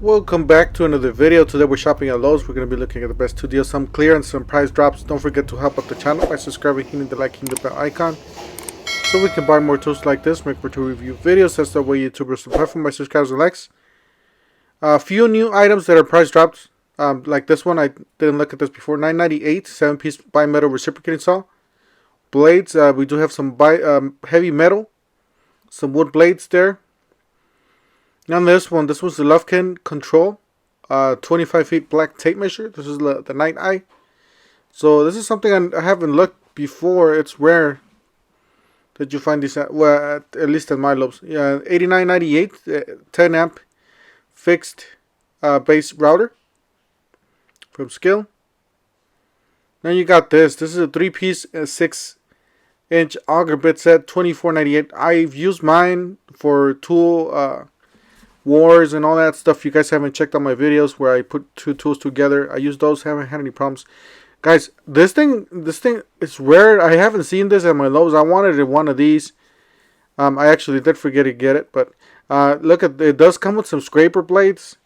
Welcome back to another video. Today we're shopping at Lowe's. We're going to be looking at the best 2 deals, some clear and some price drops. Don't forget to help out the channel by subscribing, hitting the like, hitting the bell icon, so we can buy more tools like this, make more tool review videos. That's the way YouTubers support from my subscribers and likes. A few new items that are price dropped, like this one. I didn't look at this before. $9.98, 7-piece bimetal reciprocating saw. Blades, we do have some heavy metal, some wood blades there. On this one, this was the Lufkin Control 25 feet black tape measure. This is the Night Eye. So this is something I haven't looked before. It's rare that you find this at least at my Lowe's. Yeah, $89.98, 10 amp fixed base router from Skill. Then you got this. This is a 3-piece 6-inch auger bit set, $24.98. I've used mine for tool wars and all that stuff. You guys haven't checked out my videos where I put two tools together. I use those, haven't had any problems. Guys, this thing is rare. I haven't seen this at my Lowe's. I wanted one of these. I actually did forget to get it, but look at it. Does come with some scraper blades.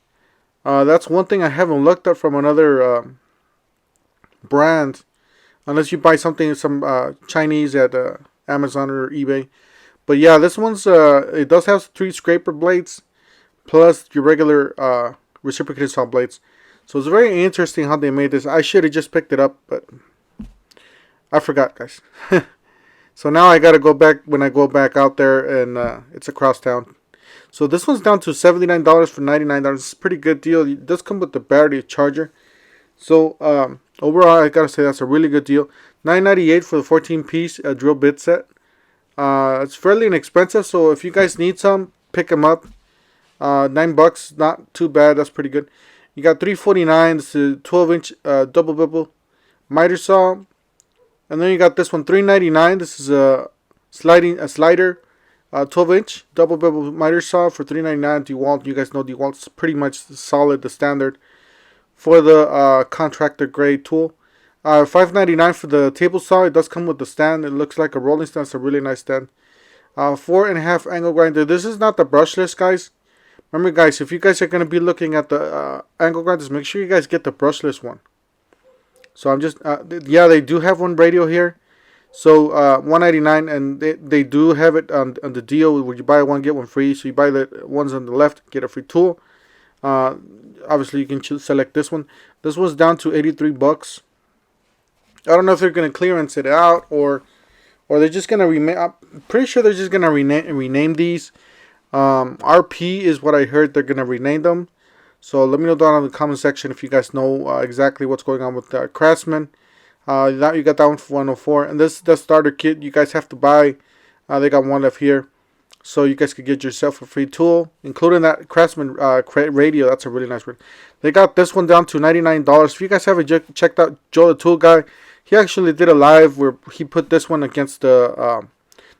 That's one thing I haven't looked at from another brand, unless you buy something some Chinese at Amazon or eBay. But yeah, this one's it does have 3 scraper blades plus your regular reciprocating saw blades. So it's very interesting how they made this. I should have just picked it up, but I forgot, guys. So now I gotta go back when I go back out there, and it's across town. So this one's down to $79 for $99. It's a pretty good deal. It does come with the battery charger. So overall, I gotta say that's a really good deal. $9.98 for the 14-piece drill bit set. It's fairly inexpensive, so if you guys need some, pick them up. $9, not too bad. That's pretty good. You got $3.49. This is a 12-inch double bevel miter saw, and then you got this one $3.99. This is a slider 12-inch double bevel miter saw for $3.99. DeWalt. You guys know DeWalt's pretty much solid, the standard for the contractor grade tool. $5.99 for the table saw. It does come with the stand. It looks like a rolling stand. It's a really nice stand. 4.5 angle grinder. This is not the brushless, guys. Remember, guys, if you guys are going to be looking at the angle grinders, make sure you guys get the brushless one. So I'm just, yeah, they do have one radio here. So $199, and they do have it on the deal where you buy one, get one free. So you buy the ones on the left, get a free tool. Obviously, you can select this one. This one's down to $83. I don't know if they're going to clearance it out or they're just going to rename. I'm pretty sure they're just going to rename these. RP is what I heard they're gonna rename them. So let me know down in the comment section if you guys know exactly what's going on with Craftsman. Now you got that one for $104, and this is the starter kit you guys have to buy. They got one left here, so you guys could get yourself a free tool, including that Craftsman radio. That's a really nice one. They got this one down to $99. If you guys haven't checked out Joe the Tool Guy, he actually did a live where he put this one against the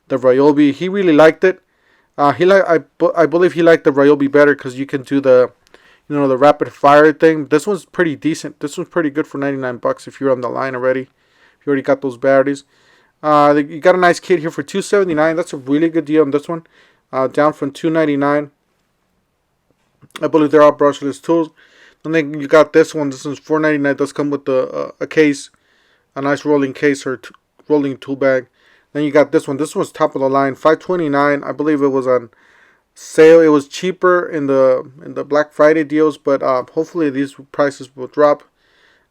Ryobi. He really liked it. I believe he liked the Ryobi better because you can do the rapid fire thing. This one's pretty decent. This one's pretty good for $99 if you're on the line already. If you already got those batteries. You got a nice kit here for $279. That's a really good deal on this one. Down from $299. I believe they're all brushless tools. And then you got this one. This one's $499. It does come with a case, a nice rolling case or rolling tool bag. Then you got this one. This one's top of the line, $529. I believe it was on sale. It was cheaper in the Black Friday deals, but hopefully these prices will drop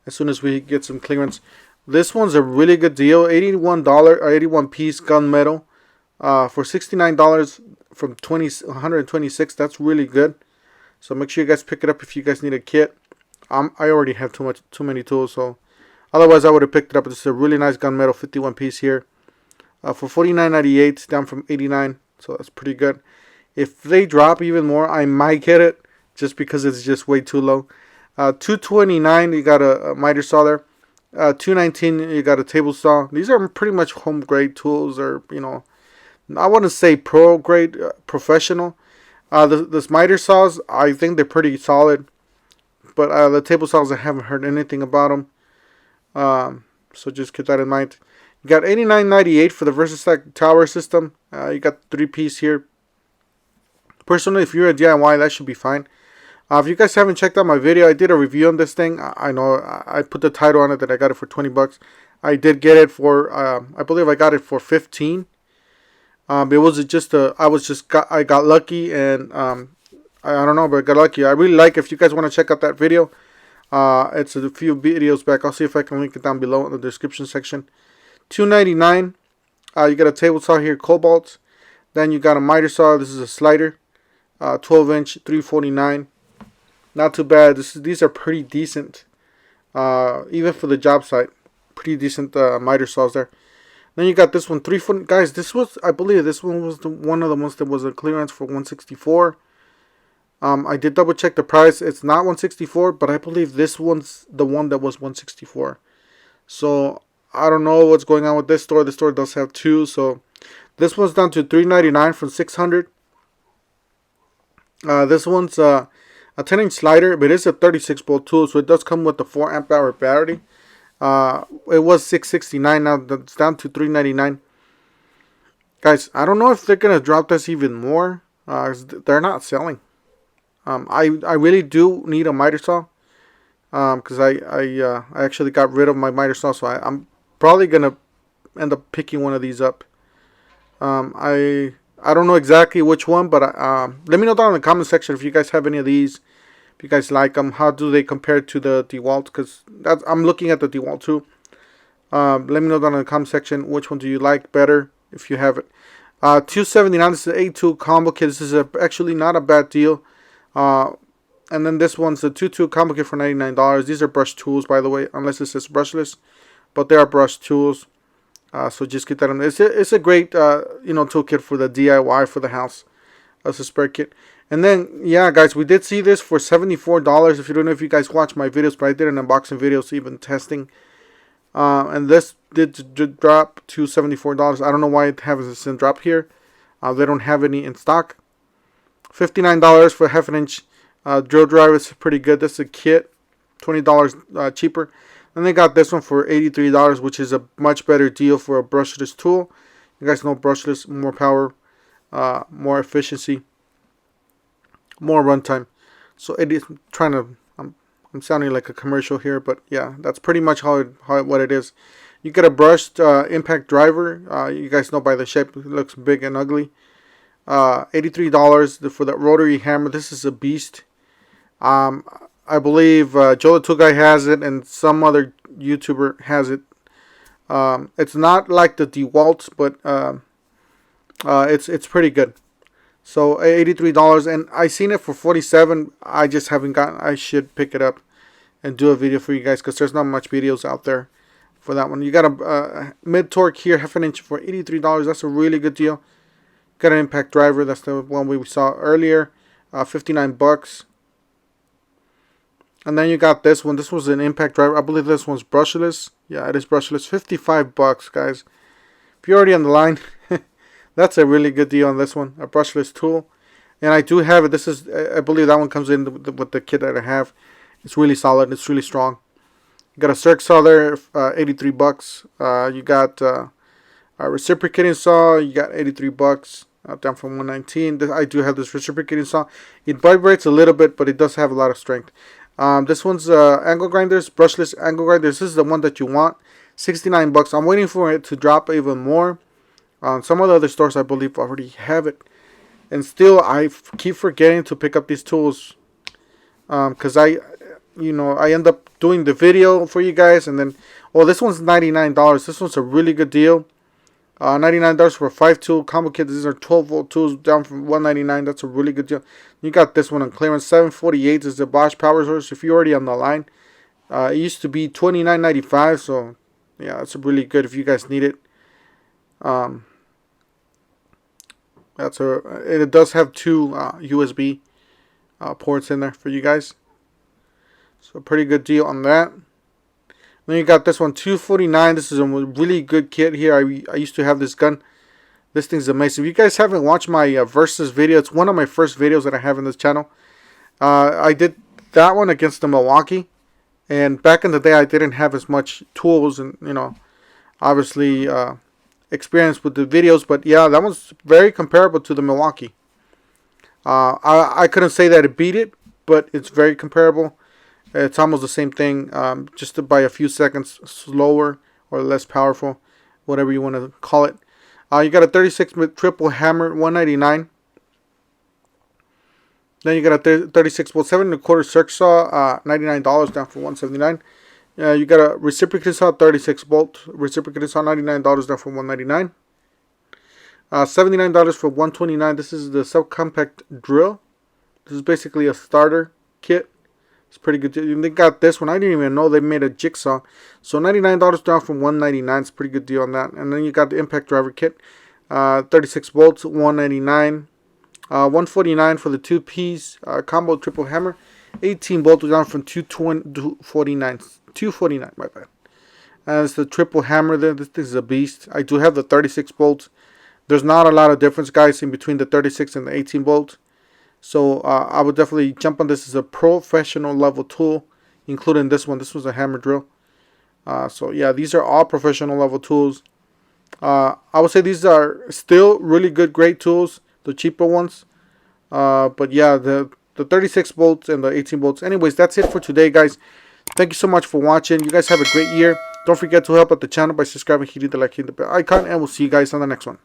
as soon as we get some clearance. This one's a really good deal, $81 or 81-piece gunmetal for $69 from $126. That's really good. So make sure you guys pick it up if you guys need a kit. I already have too many tools, so otherwise I would have picked it up. This is a really nice gunmetal 51-piece here. For $49.98, down from $89, so that's pretty good. If they drop even more, I might get it, just because it's just way too low. $229, you got a miter saw there. $219, you got a table saw. These are pretty much home grade tools, or I wouldn't say pro grade, professional. This miter saws, I think they're pretty solid, but the table saws, I haven't heard anything about them. So just keep that in mind. You got $89.98 for the VersaStack tower system. You got 3-piece here. Personally, if you're a DIY, that should be fine. If you guys haven't checked out my video, I did a review on this thing. I know I put the title on it that I got it for 20 bucks. I did get it for, I believe I got it for 15. It was just I got lucky, and I don't know, but I got lucky. I really like, if you guys want to check out that video, it's a few videos back. I'll see if I can link it down below in the description section. $2.99. You got a table saw here, Cobalt. Then you got a miter saw. This is a slider, 12-inch, $3.49. Not too bad. These are pretty decent, even for the job site. Pretty decent miter saws there. Then you got this one, 3 foot. Guys, this was, I believe, this one was one of the ones that was a clearance for $164. I did double check the price. It's not $164, but I believe this one's the one that was $164. So I don't know what's going on with this store. This store does have two, so this one's down to $3.99 from $600. This one's a 10-inch slider, but it's a 36-volt tool, so it does come with a 4 amp hour battery. It was $669, now that's down to $3.99. Guys, I don't know if they're gonna drop this even more. They're not selling. I really do need a miter saw, because I actually got rid of my miter saw, so I'm probably gonna end up picking one of these up. I don't know exactly which one, but let me know down in the comment section if you guys have any of these. If you guys like them, how do they compare to the DeWalt? Because I'm looking at the DeWalt too. Let me know down in the comment section which one do you like better if you have it. $2.79. This is an A2 combo kit. This is actually not a bad deal. And then this one's a 2-tool combo kit for $99. These are brush tools, by the way, unless it says brushless, but they are brush tools. So just get that on. It's a great toolkit for the DIY for the house as a spare kit. And then, yeah, guys, we did see this for $74. If you don't know if you guys watch my videos, but I did an unboxing video, so even testing. And this did drop to $74. I don't know why it hasn't dropped here. They don't have any in stock. $59 for a half-an-inch drill driver. It's pretty good. This is a kit, $20 cheaper. And they got this one for $83, which is a much better deal for a brushless tool. You guys know brushless, more power, more efficiency, more runtime. So it is trying to. I'm sounding like a commercial here, but yeah, that's pretty much what it is. You get a brushed impact driver. You guys know by the shape, it looks big and ugly. $83 for that rotary hammer. This is a beast. I believe Joe the Tool Guy has it, and some other YouTuber has it. It's not like the DeWalt, but it's pretty good. So $83, and I seen it for $47. I just haven't gotten. I should pick it up and do a video for you guys, because there's not much videos out there for that one. You got a mid torque here, half-an-inch for $83. That's a really good deal. Got an impact driver. That's the one we saw earlier. $59. And then you got this one. This was an impact driver. I believe this one's brushless. Yeah, it is brushless. $55, guys. If you're already on the line, that's a really good deal on this one. A brushless tool. And I do have it. This is, I believe that one comes in with the kit that I have. It's really solid. It's really strong. You got a circ saw there, $83. You got a reciprocating saw. You got $83. Down from $119. I do have this reciprocating saw. It vibrates a little bit, but it does have a lot of strength. This one's angle grinders, brushless angle grinders. This is the one that you want. $69. I'm waiting for it to drop even more. Some of the other stores, I believe, already have it. And still, I keep forgetting to pick up these tools. Because I end up doing the video for you guys, and then, oh, this one's $99. This one's a really good deal. $99 for a 5-tool combo kit. These are 12-volt tools, down from $199. That's a really good deal. You got this one on clearance. $748 is the Bosch power source. If you're already on the line, it used to be $29.95. So yeah, that's really good if you guys need it. It does have two USB ports in there for you guys. So pretty good deal on that. Then you got this one, $249. This is a really good kit here. I used to have this gun. This thing's amazing. If you guys haven't watched my Versus video, it's one of my first videos that I have in this channel. I did that one against the Milwaukee. And back in the day, I didn't have as much tools and, obviously experience with the videos. But yeah, that one's very comparable to the Milwaukee. I couldn't say that it beat it, but it's very comparable. It's almost the same thing, just by a few seconds slower or less powerful, whatever you want to call it. You got a 36-bit triple hammer, $199. Then you got a 36 volt 7 1/4 circ saw, $99, down from $179. You got a reciprocating saw, 36 volt reciprocating saw, $99, down from $199. $79 for $129. This is the subcompact drill. This is basically a starter kit. It's pretty good. They got this one. I didn't even know they made a jigsaw. So $99 down from $199. It's a pretty good deal on that. And then you got the impact driver kit. 36 volts, $199. $149 for the 2-piece combo triple hammer. 18 volts down from $249. My bad. And it's the triple hammer there. This is a beast. I do have the 36 volts. There's not a lot of difference, guys, in between the 36 and the 18 volts. So I would definitely jump on this as a professional level tool, including this one. This was a hammer drill. So yeah, these are all professional level tools. I would say these are still really good, great tools, the cheaper ones. But yeah, the 36 volts and the 18 volts. Anyways, that's it for today, guys. Thank you so much for watching. You guys have a great year. Don't forget to help out the channel by subscribing, hitting the like, hitting the bell icon, and we'll see you guys on the next one.